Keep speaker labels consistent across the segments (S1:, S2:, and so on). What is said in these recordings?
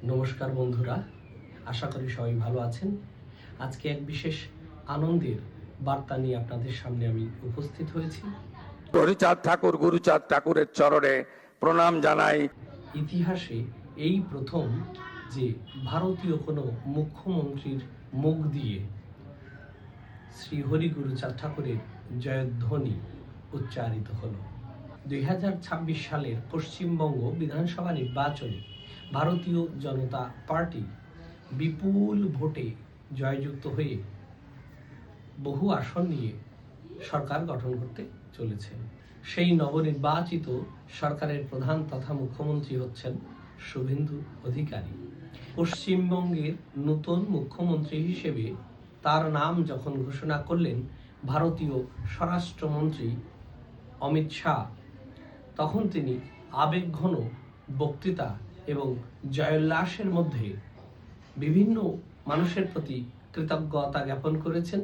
S1: নমস্কার বন্ধুরা, আশা করি সবাই ভালো আছেন। আজকে এক বিশেষ আনন্দের বার্তা নিয়ে আপনাদের সামনে আমি উপস্থিত হয়েছি।
S2: হরিচাঁদ ঠাকুর গুরুচাঁদ ঠাকুরের চরণে প্রণাম জানাই।
S1: ইতিহাসে এই প্রথম যে ভারতীয় কোনো মুখ্যমন্ত্রীর মুখ দিয়ে শ্রী হরি গুরুচাঁদ ঠাকুরের জয়ধ্বনি উচ্চারিত হলো। 2026 সালের পশ্চিমবঙ্গ বিধানসভা নির্বাচনে ভারতীয় জনতা পার্টি বিপুল ভোটে জয়যুক্ত হয়ে বহু আসন নিয়ে সরকার গঠন করতে চলেছে। সেই নবনির্বাচিত সরকারের প্রধান তথা মুখ্যমন্ত্রী হচ্ছেন শুভেন্দু অধিকারী। পশ্চিমবঙ্গের নতুন মুখ্যমন্ত্রী হিসেবে তার নাম যখন ঘোষণা করলেন ভারতীয় স্বরাষ্ট্রমন্ত্রী অমিত শাহ, তখন তিনি আবেগঘন বক্তৃতা এবং জয়োল্লাসের মধ্যে বিভিন্ন মানুষের প্রতি কৃতজ্ঞতা জ্ঞাপন করেছেন,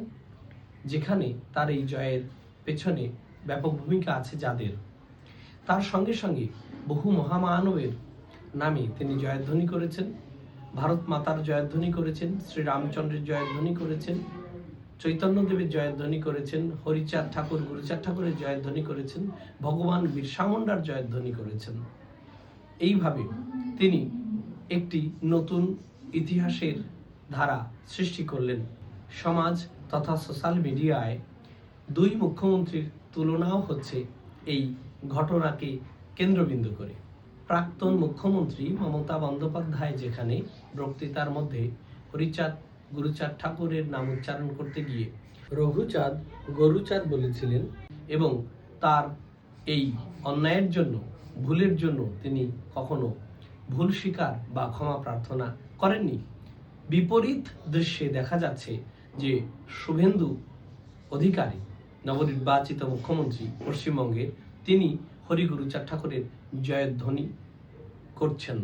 S1: যেখানে তার এই জয়ের পেছনে ব্যাপক ভূমিকা আছে যাদের। তার সঙ্গে সঙ্গে বহু মহামানবের নামে তিনি জয়ধ্বনি করেছেন, ভারত মাতার জয়ধ্বনি করেছেন, শ্রীরামচন্দ্রের জয়ধ্বনি করেছেন, চৈতন্যদেবের জয়ধ্বনি করেছেন, হরিচাঁদ ঠাকুর গুরুচাঁদ ঠাকুরের জয়ধ্বনি করেছেন, ভগবান বিরসা মুন্ডার জয়ধ্বনি করেছেন। এইভাবে তিনি একটি নতুন ইতিহাসের ধারা সৃষ্টি করলেন। সমাজ তথা সোশ্যাল মিডিয়ায় দুই মুখ্যমন্ত্রীর তুলনাও হচ্ছে এই ঘটনাকে কেন্দ্রবিন্দু করে। প্রাক্তন মুখ্যমন্ত্রী মমতা বন্দ্যোপাধ্যায় যেখানে বক্তৃতার মধ্যে হরিচাঁদ গুরুচাঁদ ঠাকুরের নাম উচ্চারণ করতে গিয়ে রঘুচাঁদ গরুচাঁদ বলেছিলেন এবং তার এই অন্যায়ের জন্য, ভুলের জন্য তিনি কখনো ভুল স্বীকার বা ক্ষমা প্রার্থনা করেননি। বিপরীত দৃশ্যে দেখা যাচ্ছে যে শুভেন্দু অধিকারী নবনির্বাচিত মুখ্যমন্ত্রী পশ্চিমবঙ্গের, তিনি হরি গুরুচাঁদ ঠাকুরের জয়ধ্বনি করছেন।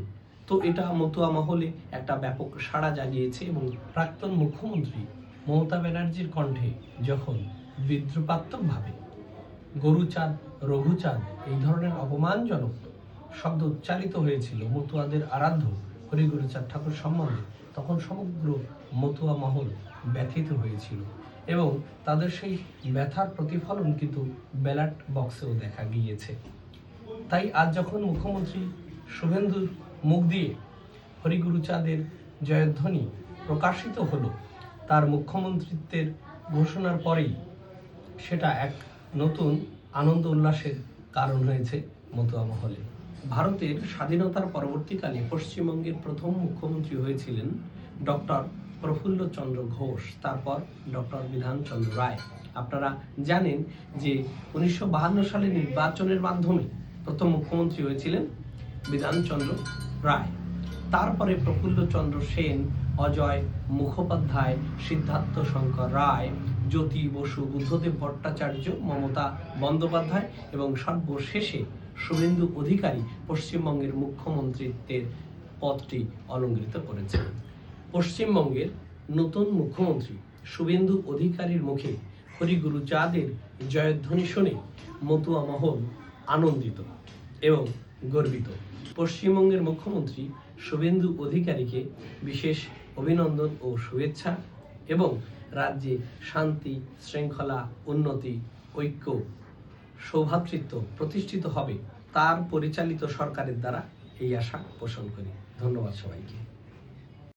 S1: তো এটা মতুয়া মহলে একটা ব্যাপক সাড়া জাগিয়েছে এবং প্রাক্তন মুখ্যমন্ত্রী মমতা ব্যানার্জির কণ্ঠে যখন বিদ্রুপাত্মকভাবে গরুচাঁদ রঘুচাঁদ এই ধরনের অপমানজনক শব্দ উচ্চারিত হয়েছিল মতুয়াদের আরাধ্য হরি গুরুচাঁদ ঠাকুর সম্বন্ধে, তখন সমগ্র মতুয়া মহল ব্যথিত হয়েছিল এবং তাদের সেই ব্যথার প্রতিফলন কিন্তু ব্যালট বক্সেও দেখা গিয়েছে। তাই আজ যখন মুখ্যমন্ত্রী শুভেন্দুর মুখ দিয়ে হরি গুরুচাঁদের জয়ধ্বনি প্রকাশিত হলো, তার মুখ্যমন্ত্রিত্বের ঘোষণার পরেই সেটা এক নতুন আনন্দ উল্লাসের কারণ হয়েছে মতুয়া মহলে। ভারতের স্বাধীনতার পরবর্তীকালে পশ্চিমবঙ্গের প্রথম মুখ্যমন্ত্রী হয়েছিলেন ডক্টর প্রফুল্লচন্দ্র ঘোষ, তারপর ডক্টর বিধানচন্দ্র রায়। আপনারা জানেন যে 1952 সালে নির্বাচনের মাধ্যমে প্রথম মুখ্যমন্ত্রী হয়েছিলেন বিধানচন্দ্র রায়। তারপরে প্রফুল্লচন্দ্র সেন, অজয় মুখোপাধ্যায়, সিদ্ধার্থ শঙ্কর রায়, জ্যোতি বসু, বুদ্ধদেব ভট্টাচার্য, মমতা বন্দ্যোপাধ্যায় এবং সর্বশেষে শুভেন্দু অধিকারী পশ্চিমবঙ্গের মুখ্যমন্ত্রীত্বের পদটি অলঙ্কৃত করেছেন। পশ্চিমবঙ্গের নতুন মুখ্যমন্ত্রী শুভেন্দু অধিকারীর মুখে হরি গুরুচাঁদের জয়ধ্বনি শুনে মতুয়া মহল আনন্দিত এবং গর্বিত। পশ্চিমবঙ্গের মুখ্যমন্ত্রী শুভেন্দু অধিকারীকে বিশেষ অভিনন্দন ও শুভেচ্ছা এবং রাজ্যে শান্তি, শৃঙ্খলা, উন্নতি, ঐক্য, সৌভ্রাতৃত্ব প্রতিষ্ঠিত হবে তার পরিচালিত সরকারের দ্বারা, এই আশা পোষণ করি। ধন্যবাদ সবাইকে।